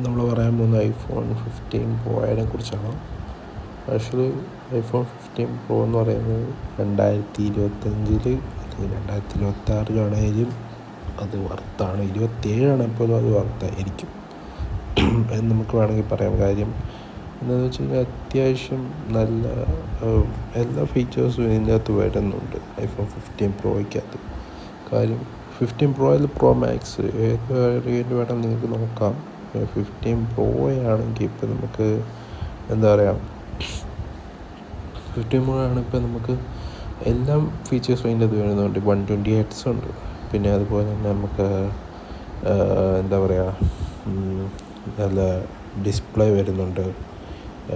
നമ്മൾ പറയാൻ പോകുന്ന ഐഫോൺ 15 കുറിച്ചാണ്. ആക്ച്വലി ഐഫോൺ 15 എന്ന് പറയുന്നത് 2025 അല്ലെങ്കിൽ 2026 അത് വർത്താണ്. 27 പോലും അത് വർത്തായിരിക്കും എന്ന് നമുക്ക് വേണമെങ്കിൽ പറയാം. കാര്യം എന്താണെന്ന് വെച്ച് കഴിഞ്ഞാൽ അത്യാവശ്യം നല്ല എല്ലാ ഫീച്ചേഴ്സും ഇതിനകത്ത് വരുന്നുണ്ട് ഐഫോൺ 15 കാര്യം 15 പ്രോ മാക്സ് ഏത് വേണം നിങ്ങൾക്ക് നോക്കാം. 15 ആണെങ്കിൽ ഇപ്പോൾ നമുക്ക് എന്താ പറയുക, 15 ആണ് ഇപ്പോൾ നമുക്ക് എല്ലാം ഫീച്ചേഴ്സും അതിൻ്റെ അത് വരുന്നുണ്ട്. 120 Hz ഉണ്ട്, പിന്നെ അതുപോലെ തന്നെ നമുക്ക് എന്താ പറയുക, നല്ല ഡിസ്പ്ലേ വരുന്നുണ്ട്.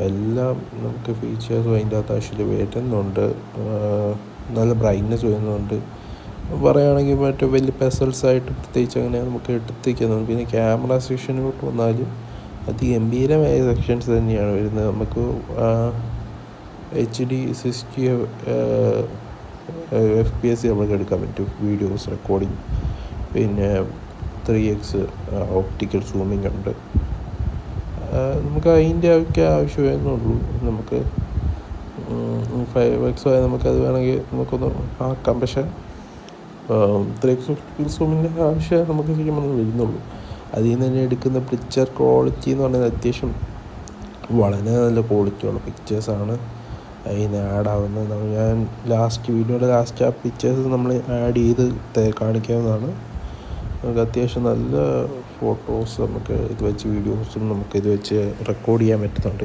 എല്ലാം നമുക്ക് ഫീച്ചേഴ്സും അതിൻ്റെ അകത്ത് ആക്ച്വലി വരുന്നുണ്ട്. നല്ല ബ്രൈറ്റ്നെസ് വരുന്നുണ്ട്. പറയുകയാണെങ്കിൽ മറ്റേ വലിയ പെസൽസായിട്ട് പ്രത്യേകിച്ച് അങ്ങനെ നമുക്ക് എടുത്തിരിക്കുന്നത്. പിന്നെ ക്യാമറ സെക്ഷനിലോട്ട് വന്നാലും അതിഗംഭീരമായ സെക്ഷൻസ് തന്നെയാണ് വരുന്നത്. നമുക്ക് HD 60 FPS നമുക്ക് എടുക്കാൻ പറ്റും വീഡിയോസ് റെക്കോർഡിങ്. പിന്നെ 3x ഓപ്റ്റിക്കൽ സൂമിങ് ഉണ്ട്. നമുക്ക് അതിൻ്റെ ഒക്കെ ആവശ്യമേന്നുള്ളൂ. നമുക്ക് 5x നമുക്കത് വേണമെങ്കിൽ നമുക്കൊന്ന് ആക്കാം. പക്ഷേ 3x ഓപ്റ്റിക്കൽ സൂമിൻ്റെ ആവശ്യം നമുക്ക് ശരിക്കും വരുന്നുള്ളൂ. അതിൽ നിന്ന് തന്നെ എടുക്കുന്ന പിക്ചർ ക്വാളിറ്റി എന്ന് പറയുന്നത് അത്യാവശ്യം വളരെ നല്ല ക്വാളിറ്റിയുള്ള പിക്ചേഴ്സാണ് അതിന് ആഡ് ആവുന്നത്. ഞാൻ വീഡിയോയുടെ ലാസ്റ്റ് ആ പിക്ചേഴ്സ് നമ്മൾ ആഡ് ചെയ്ത് കാണിക്കാവുന്നതാണ്. നമുക്ക് അത്യാവശ്യം നല്ല ഫോട്ടോസ് നമുക്ക് ഇത് വെച്ച് വീഡിയോസും നമുക്ക് ഇത് വെച്ച് റെക്കോർഡ് ചെയ്യാൻ പറ്റുന്നുണ്ട്.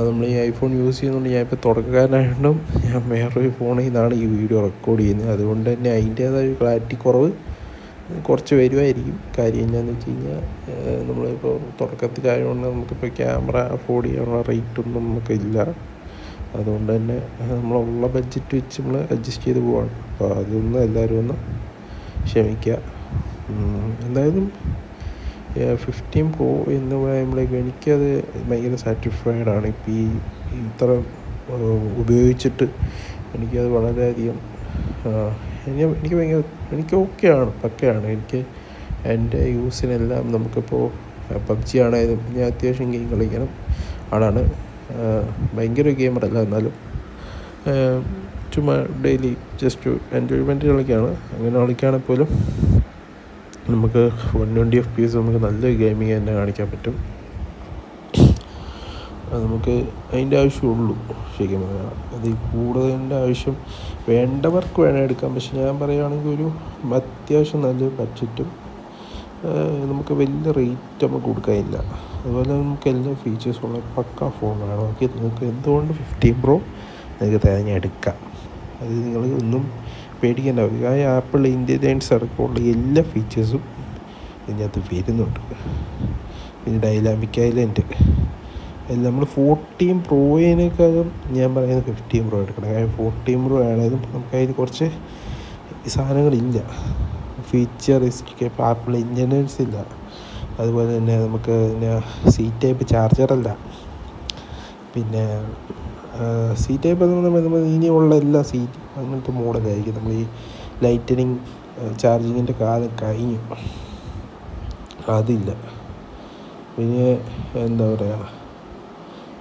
നമ്മൾ ഈ ഐഫോൺ യൂസ് ചെയ്യുന്നതുകൊണ്ട് ഞാനിപ്പോൾ തുടക്കക്കാരനായതുകൊണ്ടും ഞാൻ വേറൊരു ഫോണിൽ നിന്നാണ് ഈ വീഡിയോ റെക്കോർഡ് ചെയ്യുന്നത്. അതുകൊണ്ട് തന്നെ അതിൻ്റേതായ ക്ലാരിറ്റി കുറവ് കുറച്ച് വരുമായിരിക്കും. കാര്യം എന്താണെന്ന് വെച്ച് കഴിഞ്ഞാൽ നമ്മളിപ്പോൾ തുടക്കത്തിലായതുകൊണ്ട് നമുക്കിപ്പോൾ ക്യാമറ അഫോർഡ് ചെയ്യാനുള്ള റേറ്റൊന്നും നമുക്കില്ല. അതുകൊണ്ട് തന്നെ നമ്മളുള്ള ബഡ്ജറ്റ് വെച്ച് നമ്മൾ അഡ്ജസ്റ്റ് ചെയ്ത് പോവാണ്. അപ്പോൾ അതൊന്നും എല്ലാവരും ഒന്ന് ക്ഷമിക്കുക. എന്തായാലും 15 എന്ന് പറയുമ്പോഴേക്കും എനിക്കത് ഭയങ്കര സാറ്റിസ്ഫൈഡാണ്. ഇപ്പോൾ ഈ ഇത്ര ഉപയോഗിച്ചിട്ട് എനിക്കത് വളരെയധികം എനിക്ക് ഓക്കെയാണ്, പക്കയാണ്. എനിക്ക് എൻ്റെ യൂസിനെല്ലാം നമുക്കിപ്പോൾ PUBG ആണെങ്കിലും ഞാൻ അത്യാവശ്യം ഗെയിം കളിക്കണം ആളാണ്. ഭയങ്കര ഗെയിമറല്ല, എന്നാലും ചുമ്മാ ഡെയിലി ജസ്റ്റ് എൻജോയ്മെൻറ്റ് കളിക്കുകയാണ്. അങ്ങനെ കളിക്കുകയാണെങ്കിൽ പോലും നമുക്ക് 120 FPS നമുക്ക് നല്ല ഗെയിമിങ് തന്നെ കാണിക്കാൻ പറ്റും. അത് നമുക്ക് അതിൻ്റെ ആവശ്യമുള്ളൂ. ശരിക്കും പറയാം, അത് കൂടുതലിൻ്റെ ആവശ്യം വേണ്ടവർക്ക് വേണേൽ എടുക്കാം. പക്ഷെ ഞാൻ പറയുകയാണെങ്കിൽ ഒരു അത്യാവശ്യം നല്ല ബഡ്ജറ്റും നമുക്ക് വലിയ റേറ്റ് നമുക്ക് കൊടുക്കാനില്ല. അതുപോലെ നമുക്ക് എല്ലാ ഫീച്ചേഴ്സുള്ള പക്ക ഫോൺ വേണമെങ്കിൽ നിങ്ങൾക്ക് എന്തുകൊണ്ട് 15 നിങ്ങൾക്ക് തിരഞ്ഞെടുക്കാം. അത് നിങ്ങൾ ഒന്നും പേടിക്കേണ്ട. ആപ്പിൾ ഇൻ്റലിജൻസ് അടക്കമുള്ള എല്ലാ ഫീച്ചേഴ്സും ഇതിനകത്ത് വരുന്നുണ്ട്. പിന്നെ ഡൈനാമിക് ഐലൻഡ് എല്ലാം നമ്മൾ 14 ഞാൻ പറയുന്നത് 15 എടുക്കണം. കാരണം 14 ആണെങ്കിലും നമുക്ക് അതിൽ കുറച്ച് സാധനങ്ങളില്ല, ഫീച്ചറിസ്റ്റിക് ആപ്പിൾ ഇൻ്റലിജൻസ് ഇല്ല. അതുപോലെ തന്നെ നമുക്ക് പിന്നെ C ടൈപ്പ് ചാർജറല്ല. പിന്നെ C ടൈപ്പ് എന്ന് പറയുമ്പോൾ നമ്മൾ ഇനിയുള്ള എല്ലാ അങ്ങനത്തെ മോഡലായിരിക്കും. നമ്മൾ ഈ ലൈറ്റനിങ് ചാർജിങ്ങിൻ്റെ കാലം കഴിഞ്ഞു, അതില്ല. പിന്നെ എന്താ പറയുക,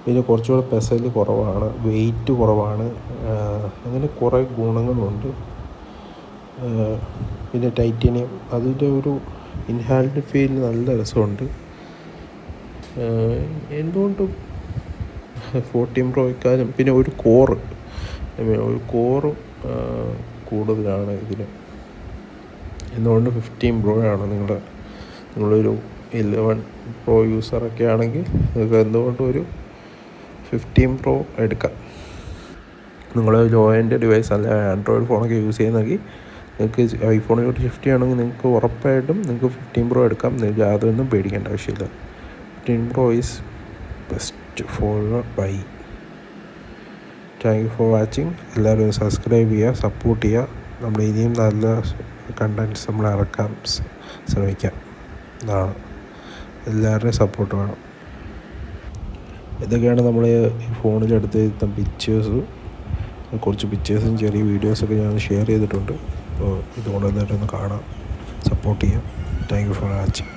പിന്നെ കുറച്ചുകൂടെ പെസല് കുറവാണ്, വെയിറ്റ് കുറവാണ്, അങ്ങനെ കുറേ ഗുണങ്ങളുണ്ട്. പിന്നെ ടൈറ്റാനിയം, അതിൻ്റെ ഒരു ഇൻഹാൻഡ് ഫീൽ നല്ല രസമുണ്ട്. എന്തുകൊണ്ടും 14 പിന്നെ ഒരു കോറ് കൂടുതലാണ് ഇതിന്. എന്തുകൊണ്ട് 15 ആണ് നിങ്ങളൊരു 11 Pro യൂസറൊക്കെ ആണെങ്കിൽ നിങ്ങൾക്ക് എന്തുകൊണ്ടും ഒരു 15 എടുക്കാം. നിങ്ങൾ ലോ എൻഡ് ഡിവൈസ് അല്ല ആൻഡ്രോയിഡ് ഫോണൊക്കെ യൂസ് ചെയ്യുന്നെങ്കിൽ നിങ്ങൾക്ക് ഐഫോണിലോട്ട് ഷിഫ്റ്റ് ചെയ്യണമെങ്കിൽ നിങ്ങൾക്ക് ഉറപ്പായിട്ടും നിങ്ങൾക്ക് 15 എടുക്കാം. നിങ്ങൾക്ക് യാതൊന്നും പേടിക്കേണ്ട ആവശ്യമില്ല. 15 is best for your buy. Thank you for watching. എല്ലാവരും സബ്സ്ക്രൈബ് ചെയ്യുക, സപ്പോർട്ട് ചെയ്യുക. നമ്മൾ ഇനിയും നല്ല കണ്ടൻറ്റ്സ് നമ്മൾ ഇറക്കാൻ ശ്രമിക്കാം. അതാണ്, എല്ലാവരുടെയും സപ്പോർട്ട് വേണം. ഇതൊക്കെയാണ് നമ്മൾ ഈ ഫോണിലെടുത്ത് കുറച്ച് പിക്ചേഴ്സും ചെറിയ വീഡിയോസൊക്കെ ഞാൻ ഷെയർ ചെയ്തിട്ടുണ്ട്. അപ്പോൾ ഇതുകൊണ്ട് തന്നെ ഒന്ന് കാണാം, സപ്പോർട്ട് ചെയ്യാം. Thank you for watching.